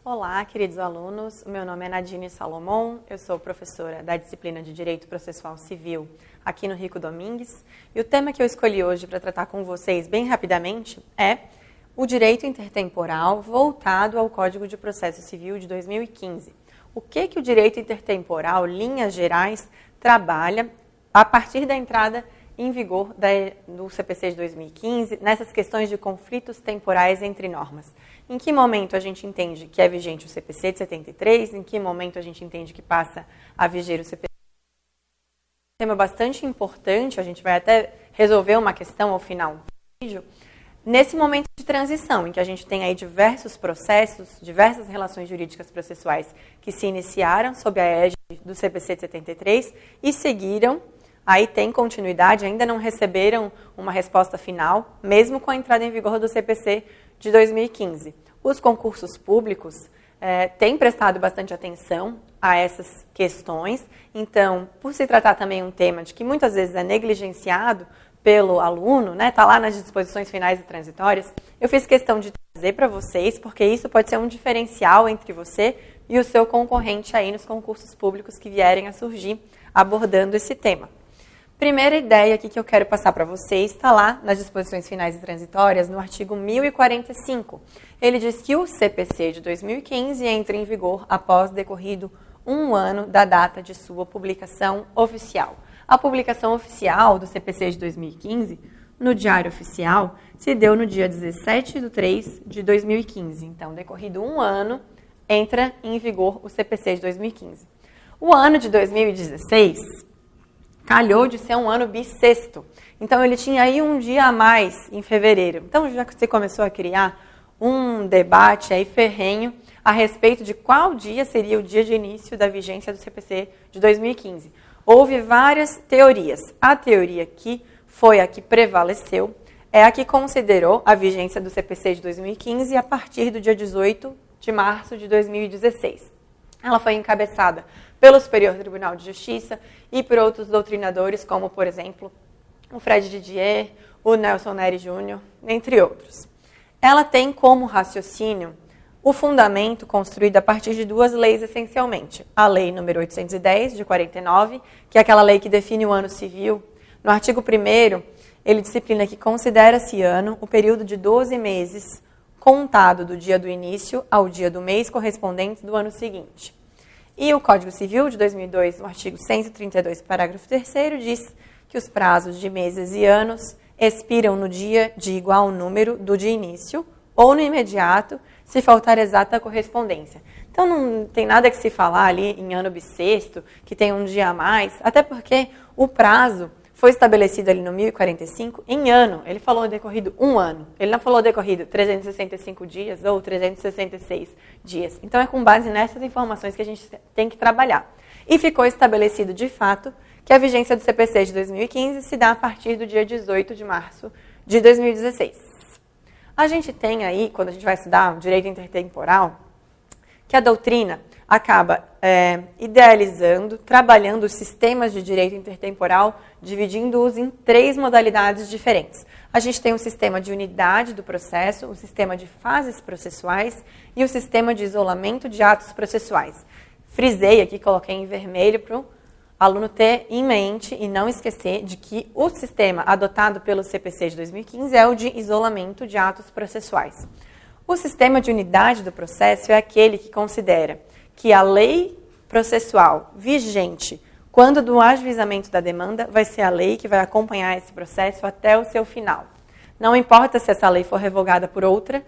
Olá, queridos alunos. O meu nome é Nadine Salomon, eu sou professora da disciplina de Direito Processual Civil aqui no Rico Domingues. E o tema que eu escolhi hoje para tratar com vocês bem rapidamente é o direito intertemporal voltado ao Código de Processo Civil de 2015. O que o direito intertemporal, linhas gerais, trabalha a partir da entrada em vigor do CPC de 2015, nessas questões de conflitos temporais entre normas. Em que momento a gente entende que é vigente o CPC de 73, em que momento a gente entende que passa a viger o CPC. Um tema bastante importante, a gente vai até resolver uma questão ao final do vídeo, nesse momento de transição, em que a gente tem aí diversos processos, diversas relações jurídicas processuais que se iniciaram sob a égide do CPC de 73 e seguiram. Aí tem continuidade, ainda não receberam uma resposta final, mesmo com a entrada em vigor do CPC de 2015. Os concursos públicos têm prestado bastante atenção a essas questões. Então, por se tratar também um tema de que muitas vezes é negligenciado pelo aluno, né, tá lá nas disposições finais e transitórias, eu fiz questão de trazer para vocês, porque isso pode ser um diferencial entre você e o seu concorrente aí nos concursos públicos que vierem a surgir abordando esse tema. Primeira ideia aqui que eu quero passar para vocês está lá nas disposições finais e transitórias, no artigo 1045. Ele diz que o CPC de 2015 entra em vigor após decorrido um ano da data de sua publicação oficial. A publicação oficial do CPC de 2015, no Diário Oficial, se deu no dia 17/3/2015. Então, decorrido um ano, entra em vigor o CPC de 2015. O ano de 2016... calhou de ser um ano bissexto. Então, ele tinha aí um dia a mais em fevereiro. Então, já que você começou a criar um debate aí ferrenho a respeito de qual dia seria o dia de início da vigência do CPC de 2015. Houve várias teorias. A teoria que foi a que prevaleceu é a que considerou a vigência do CPC de 2015 a partir do dia 18 de março de 2016. Ela foi encabeçada pelo Superior Tribunal de Justiça e por outros doutrinadores, como, por exemplo, o Fred Didier, o Nelson Neri Júnior, entre outros. Ela tem como raciocínio o fundamento construído a partir de duas leis, essencialmente. A Lei nº 810, de 49, que é aquela lei que define o ano civil. No artigo 1º, ele disciplina que considera-se ano o período de 12 meses, contado do dia do início ao dia do mês correspondente do ano seguinte. E o Código Civil de 2002, no artigo 132, parágrafo 3º, diz que os prazos de meses e anos expiram no dia de igual número do de início ou no imediato, se faltar exata correspondência. Então, não tem nada que se falar ali em ano bissexto, que tem um dia a mais, até porque o prazo foi estabelecido ali no 1045 em ano. Ele falou decorrido um ano. Ele não falou decorrido 365 dias ou 366 dias. Então, é com base nessas informações que a gente tem que trabalhar. E ficou estabelecido, de fato, que a vigência do CPC de 2015 se dá a partir do dia 18 de março de 2016. A gente tem aí, quando a gente vai estudar o direito intertemporal, que a doutrina acaba idealizando, trabalhando os sistemas de direito intertemporal, dividindo-os em 3 modalidades diferentes. A gente tem o sistema de unidade do processo, o sistema de fases processuais e o sistema de isolamento de atos processuais. Frisei aqui, coloquei em vermelho para o aluno ter em mente e não esquecer de que o sistema adotado pelo CPC de 2015 é o de isolamento de atos processuais. O sistema de unidade do processo é aquele que considera que a lei processual vigente quando do ajuizamento da demanda vai ser a lei que vai acompanhar esse processo até o seu final. Não importa se essa lei for revogada por outra,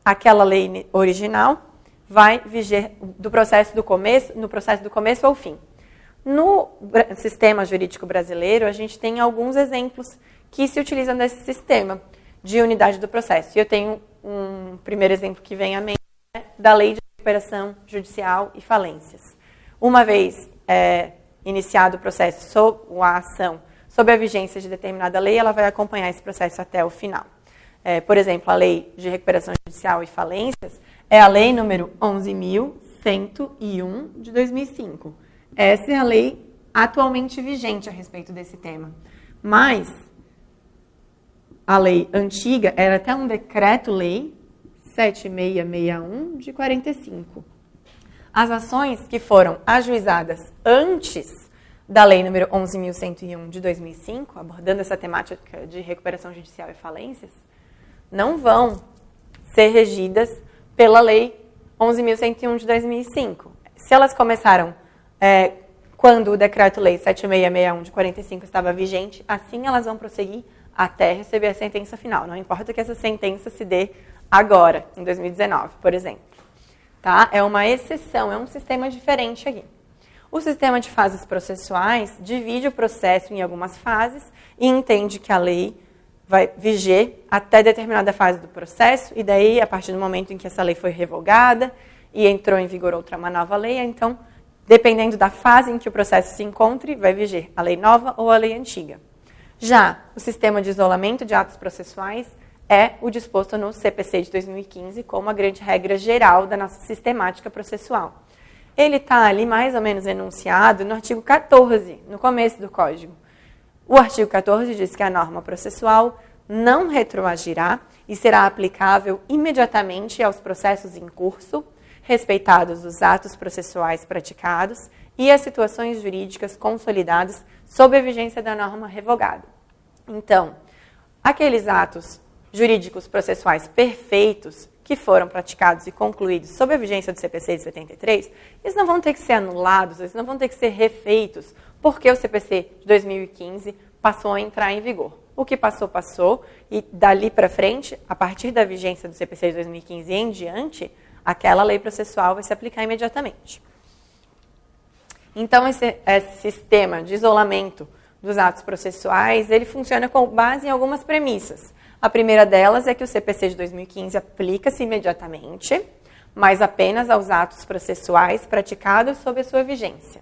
aquela lei original vai viger no processo do começo ao fim. No sistema jurídico brasileiro, a gente tem alguns exemplos que se utilizam desse sistema de unidade do processo. E eu tenho um primeiro exemplo que vem à mente, da Lei de Recuperação Judicial e Falências. Uma vez iniciado o processo, a ação sob a vigência de determinada lei, ela vai acompanhar esse processo até o final. Por exemplo, a Lei de Recuperação Judicial e Falências é a Lei número 11.101 de 2005. Essa é a lei atualmente vigente a respeito desse tema. Mas a lei antiga era até um decreto-lei 7661 de 45. As ações que foram ajuizadas antes da Lei número 11.101 de 2005, abordando essa temática de recuperação judicial e falências, não vão ser regidas pela Lei 11.101 de 2005. Se elas começaram quando o Decreto-Lei 7661 de 45 estava vigente, assim elas vão prosseguir até receber a sentença final. Não importa que essa sentença se dê agora, em 2019, por exemplo. Tá? É uma exceção, é um sistema diferente aqui. O sistema de fases processuais divide o processo em algumas fases e entende que a lei vai viger até determinada fase do processo, e daí, a partir do momento em que essa lei foi revogada e entrou em vigor uma nova lei, então, dependendo da fase em que o processo se encontre, vai viger a lei nova ou a lei antiga. Já o sistema de isolamento de atos processuais é o disposto no CPC de 2015 como a grande regra geral da nossa sistemática processual. Ele está ali mais ou menos enunciado no artigo 14, no começo do Código. O artigo 14 diz que a norma processual não retroagirá e será aplicável imediatamente aos processos em curso, respeitados os atos processuais praticados e as situações jurídicas consolidadas sob a vigência da norma revogada. Então, aqueles atos jurídicos processuais perfeitos que foram praticados e concluídos sob a vigência do CPC de 73, eles não vão ter que ser anulados, eles não vão ter que ser refeitos, porque o CPC de 2015 passou a entrar em vigor. O que passou, passou, e dali para frente, a partir da vigência do CPC de 2015 em diante, aquela lei processual vai se aplicar imediatamente. Então, esse sistema de isolamento dos atos processuais, ele funciona com base em algumas premissas. A primeira delas é que o CPC de 2015 aplica-se imediatamente, mas apenas aos atos processuais praticados sob a sua vigência.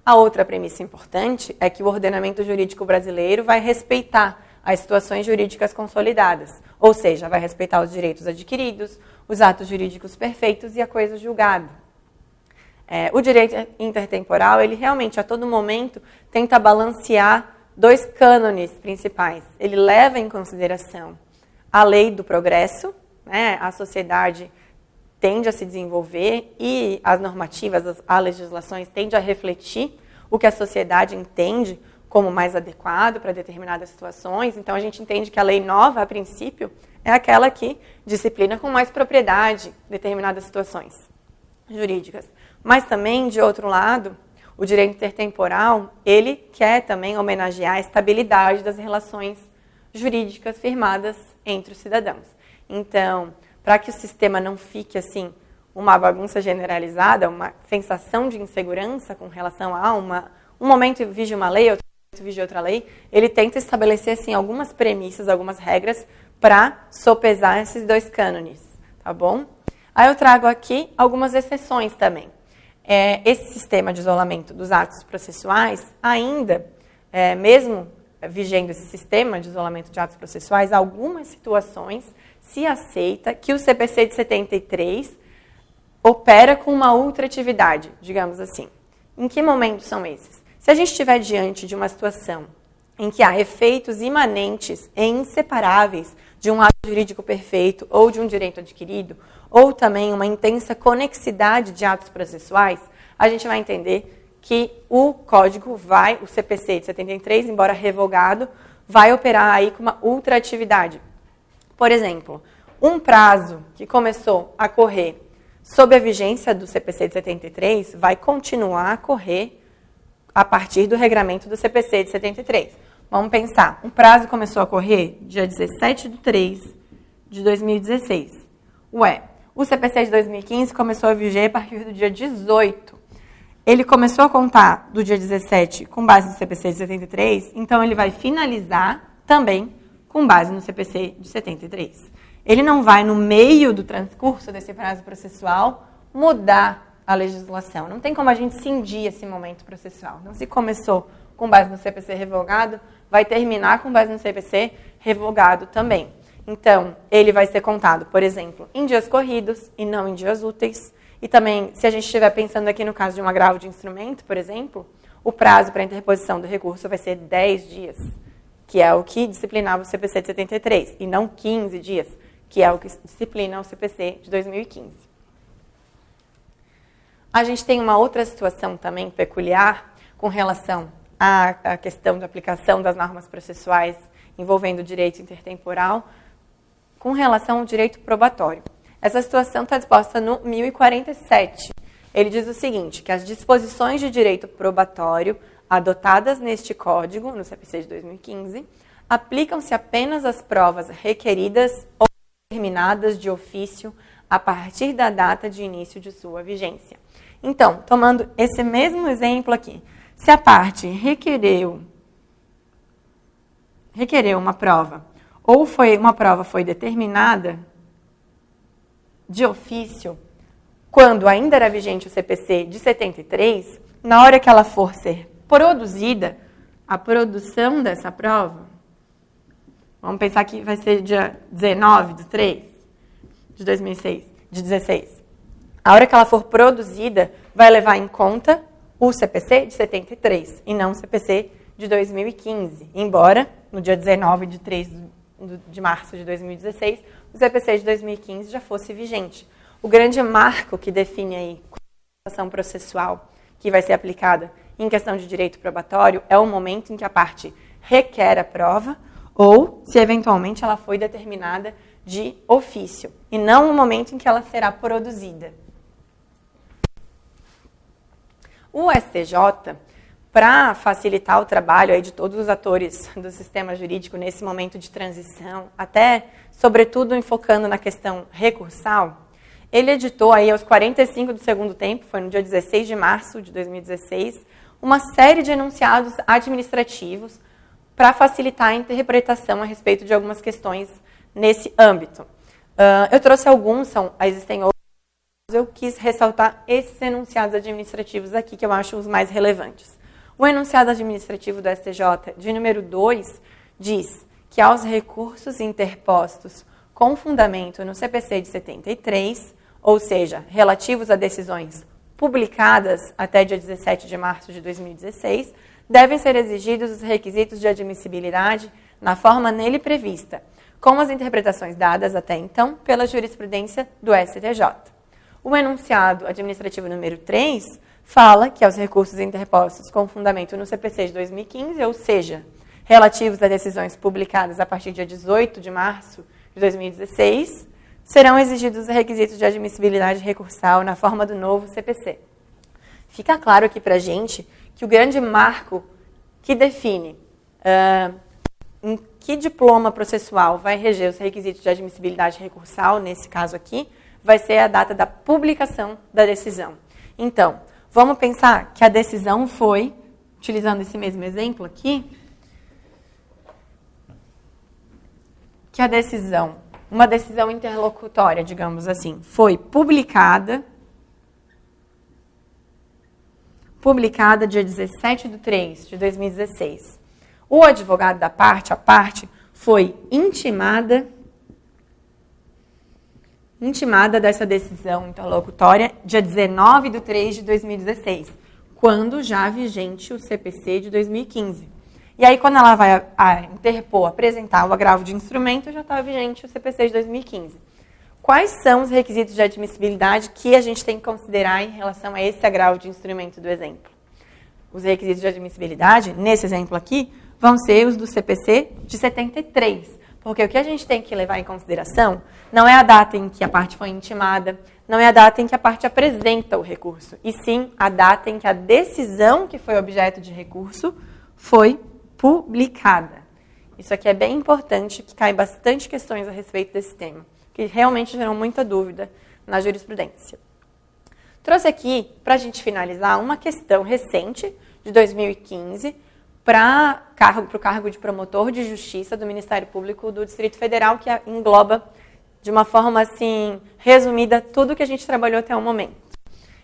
A outra premissa importante é que o ordenamento jurídico brasileiro vai respeitar as situações jurídicas consolidadas, ou seja, vai respeitar os direitos adquiridos, os atos jurídicos perfeitos e a coisa julgada. O direito intertemporal, ele realmente, a todo momento, tenta balancear dois cânones principais. Ele leva em consideração a lei do progresso, né? A sociedade tende a se desenvolver e as normativas, as legislações tendem a refletir o que a sociedade entende como mais adequado para determinadas situações. Então, a gente entende que a lei nova, a princípio, é aquela que disciplina com mais propriedade determinadas situações jurídicas. Mas também, de outro lado, o direito intertemporal, ele quer também homenagear a estabilidade das relações jurídicas firmadas entre os cidadãos. Então, para que o sistema não fique assim, uma bagunça generalizada, uma sensação de insegurança com relação a um momento vige uma lei, outro momento vige outra lei, ele tenta estabelecer assim, algumas premissas, algumas regras para sopesar esses dois cânones, tá bom? Aí eu trago aqui algumas exceções também. Esse sistema de isolamento dos atos processuais, ainda, mesmo vigendo esse sistema de isolamento de atos processuais, algumas situações se aceita que o CPC de 73 opera com uma ultratividade, digamos assim. Em que momentos são esses? Se a gente estiver diante de uma situação em que há efeitos imanentes e inseparáveis de um ato jurídico perfeito ou de um direito adquirido, ou também uma intensa conexidade de atos processuais, a gente vai entender que o código o CPC de 73, embora revogado, vai operar aí com uma ultraatividade. Por exemplo, um prazo que começou a correr sob a vigência do CPC de 73 vai continuar a correr a partir do regramento do CPC de 73. Vamos pensar, um prazo começou a correr dia 17/3 de 2016. O CPC de 2015 começou a viger a partir do dia 18. Ele começou a contar do dia 17 com base no CPC de 73, então ele vai finalizar também com base no CPC de 73. Ele não vai, no meio do transcurso desse prazo processual, mudar a legislação. Não tem como a gente cindir esse momento processual. Então, se começou com base no CPC revogado, vai terminar com base no CPC revogado também. Então, ele vai ser contado, por exemplo, em dias corridos e não em dias úteis. E também, se a gente estiver pensando aqui no caso de um agravo de instrumento, por exemplo, o prazo para a interposição do recurso vai ser 10 dias, que é o que disciplinava o CPC de 73, e não 15 dias, que é o que disciplina o CPC de 2015. A gente tem uma outra situação também peculiar com relação à questão da aplicação das normas processuais envolvendo o direito intertemporal com relação ao direito probatório. Essa situação está disposta no 1047. Ele diz o seguinte, que as disposições de direito probatório adotadas neste Código, no CPC de 2015, aplicam-se apenas às provas requeridas ou determinadas de ofício a partir da data de início de sua vigência. Então, tomando esse mesmo exemplo aqui, se a parte requereu uma prova, ou uma prova foi determinada de ofício, quando ainda era vigente o CPC de 73, na hora que ela for ser produzida, a produção dessa prova, vamos pensar que vai ser dia 19/3 de 2016. A hora que ela for produzida, vai levar em conta o CPC de 73 e não o CPC de 2015. Embora, no dia 19/3 de março de 2016, o CPC de 2015 já fosse vigente. O grande marco que define aí a ação processual que vai ser aplicada em questão de direito probatório é o momento em que a parte requer a prova ou se eventualmente ela foi determinada de ofício, e não o momento em que ela será produzida. O STJ, para facilitar o trabalho aí de todos os atores do sistema jurídico nesse momento de transição, até, sobretudo, enfocando na questão recursal, ele editou aí aos 45 do segundo tempo, foi no dia 16 de março de 2016, uma série de enunciados administrativos para facilitar a interpretação a respeito de algumas questões nesse âmbito. Eu trouxe alguns, existem outros, eu quis ressaltar esses enunciados administrativos aqui, que eu acho os mais relevantes. O enunciado administrativo do STJ, de número 2, diz que aos recursos interpostos com fundamento no CPC de 73, ou seja, relativos a decisões publicadas até dia 17 de março de 2016, devem ser exigidos os requisitos de admissibilidade na forma nele prevista, com as interpretações dadas até então pela jurisprudência do STJ. O enunciado administrativo número 3 fala que aos recursos interpostos com fundamento no CPC de 2015, ou seja, relativos a decisões publicadas a partir de dia 18 de março de 2016, serão exigidos os requisitos de admissibilidade recursal na forma do novo CPC. Fica claro aqui para a gente que o grande marco que define em que diploma processual vai reger os requisitos de admissibilidade recursal, nesse caso aqui, vai ser a data da publicação da decisão. Então, vamos pensar que a decisão foi, utilizando esse mesmo exemplo aqui, que a decisão, uma decisão interlocutória, digamos assim, foi publicada dia 17/3 de 2016. O advogado da parte, a parte, foi intimada dessa decisão interlocutória dia 19/3 de 2016, quando já vigente o CPC de 2015. E aí, quando ela vai apresentar o agravo de instrumento, já está vigente o CPC de 2015. Quais são os requisitos de admissibilidade que a gente tem que considerar em relação a esse agravo de instrumento do exemplo? Os requisitos de admissibilidade, nesse exemplo aqui, vão ser os do CPC de 73. Porque o que a gente tem que levar em consideração não é a data em que a parte foi intimada, não é a data em que a parte apresenta o recurso, e sim a data em que a decisão que foi objeto de recurso foi publicada. Isso aqui é bem importante, que cai bastante questões a respeito desse tema, que realmente geram muita dúvida na jurisprudência. Trouxe aqui, para a gente finalizar, uma questão recente, de 2015, para o cargo de promotor de justiça do Ministério Público do Distrito Federal, que engloba, de uma forma assim, resumida, tudo que a gente trabalhou até o momento.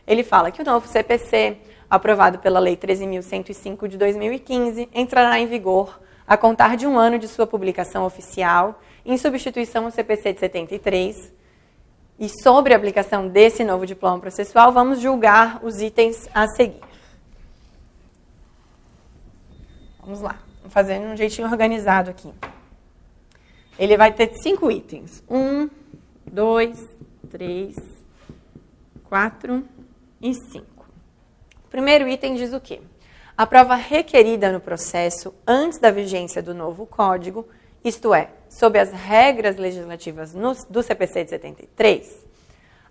Ele fala que o novo CPC, aprovado pela Lei 13.105 de 2015, entrará em vigor a contar de um ano de sua publicação oficial, em substituição ao CPC de 73. E sobre a aplicação desse novo diploma processual, vamos julgar os itens a seguir. Vamos lá, vamos fazer de um jeitinho organizado aqui. Ele vai ter 5 itens. 1, 2, 3, 4 e 5. O primeiro item diz o quê? A prova requerida no processo antes da vigência do novo código, isto é, sob as regras legislativas do CPC de 73,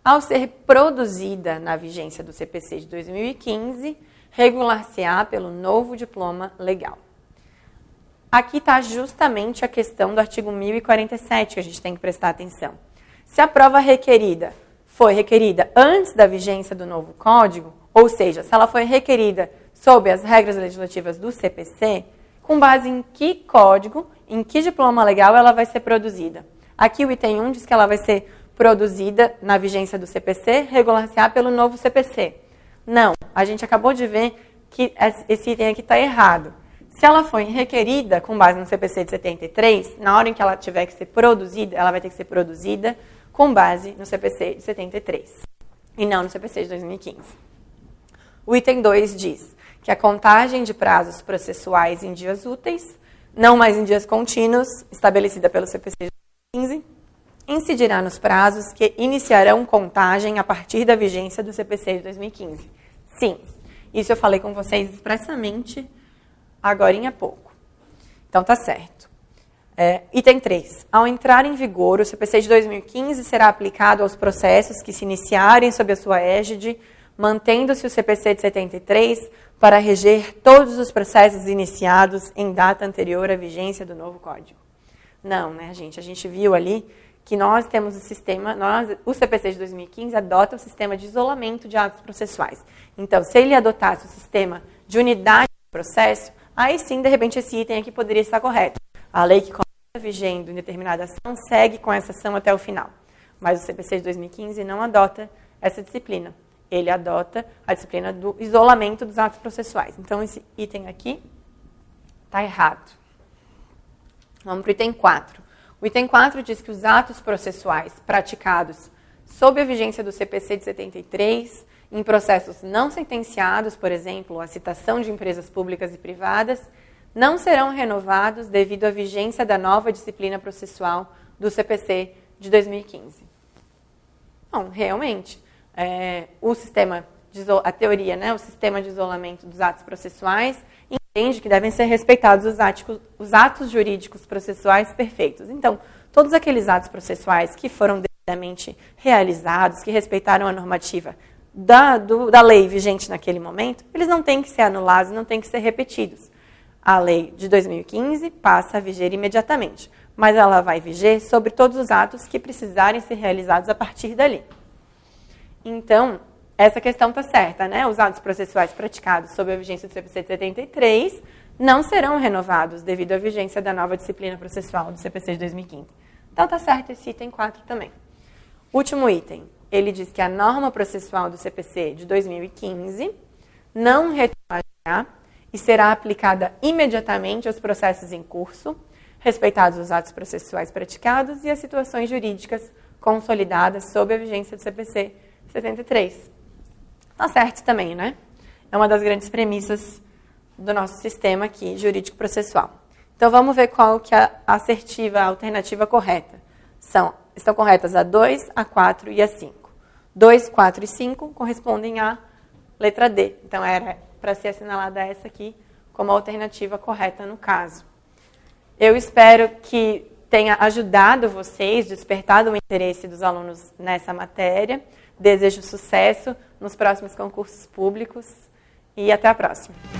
ao ser produzida na vigência do CPC de 2015, regular-se-á pelo novo diploma legal. Aqui está justamente a questão do artigo 1047 que a gente tem que prestar atenção. Se a prova requerida foi requerida antes da vigência do novo código, ou seja, se ela foi requerida sob as regras legislativas do CPC, com base em que código, em que diploma legal ela vai ser produzida? Aqui o item 1 diz que ela vai ser produzida na vigência do CPC, regular-se-á pelo novo CPC. Não, a gente acabou de ver que esse item aqui está errado. Se ela foi requerida com base no CPC de 73, na hora em que ela tiver que ser produzida, ela vai ter que ser produzida com base no CPC de 73 e não no CPC de 2015. O item 2 diz que a contagem de prazos processuais em dias úteis, não mais em dias contínuos, estabelecida pelo CPC de 2015, incidirá nos prazos que iniciarão contagem a partir da vigência do CPC de 2015. Sim, isso eu falei com vocês expressamente agorinha há pouco. Então tá certo. Item 3. Ao entrar em vigor, o CPC de 2015 será aplicado aos processos que se iniciarem sob a sua égide, mantendo-se o CPC de 73 para reger todos os processos iniciados em data anterior à vigência do novo código. Não, né, gente? A gente viu ali que nós temos o sistema, o CPC de 2015 adota o sistema de isolamento de atos processuais. Então, se ele adotasse o sistema de unidade de processo, aí sim, de repente, esse item aqui poderia estar correto. A lei que começa vigendo em determinada ação segue com essa ação até o final. Mas o CPC de 2015 não adota essa disciplina. Ele adota a disciplina do isolamento dos atos processuais. Então, esse item aqui está errado. Vamos para o item 4. O item 4 diz que os atos processuais praticados sob a vigência do CPC de 73, em processos não sentenciados, por exemplo, a citação de empresas públicas e privadas, não serão renovados devido à vigência da nova disciplina processual do CPC de 2015. Bom, realmente, a teoria, né, o sistema de isolamento dos atos processuais entende que devem ser respeitados os atos jurídicos processuais perfeitos. Então, todos aqueles atos processuais que foram devidamente realizados, que respeitaram a normativa da lei vigente naquele momento, eles não têm que ser anulados, não têm que ser repetidos. A lei de 2015 passa a viger imediatamente, mas ela vai viger sobre todos os atos que precisarem ser realizados a partir dali. Então, essa questão está certa, né? Os atos processuais praticados sob a vigência do CPC de 73 não serão renovados devido à vigência da nova disciplina processual do CPC de 2015. Então, está certo esse item 4 também. Último item. Ele diz que a norma processual do CPC de 2015 não retroagirá e será aplicada imediatamente aos processos em curso, respeitados os atos processuais praticados e as situações jurídicas consolidadas sob a vigência do CPC 73. Tá certo também, né? É uma das grandes premissas do nosso sistema aqui, jurídico-processual. Então, vamos ver qual que é a assertiva, a alternativa correta. Estão corretas a 2, a 4 e a 5. 2, 4 e 5 correspondem à letra D. Então, era para ser assinalada essa aqui como a alternativa correta no caso. Eu espero que tenha ajudado vocês, despertado o interesse dos alunos nessa matéria. Desejo sucesso nos próximos concursos públicos e até a próxima.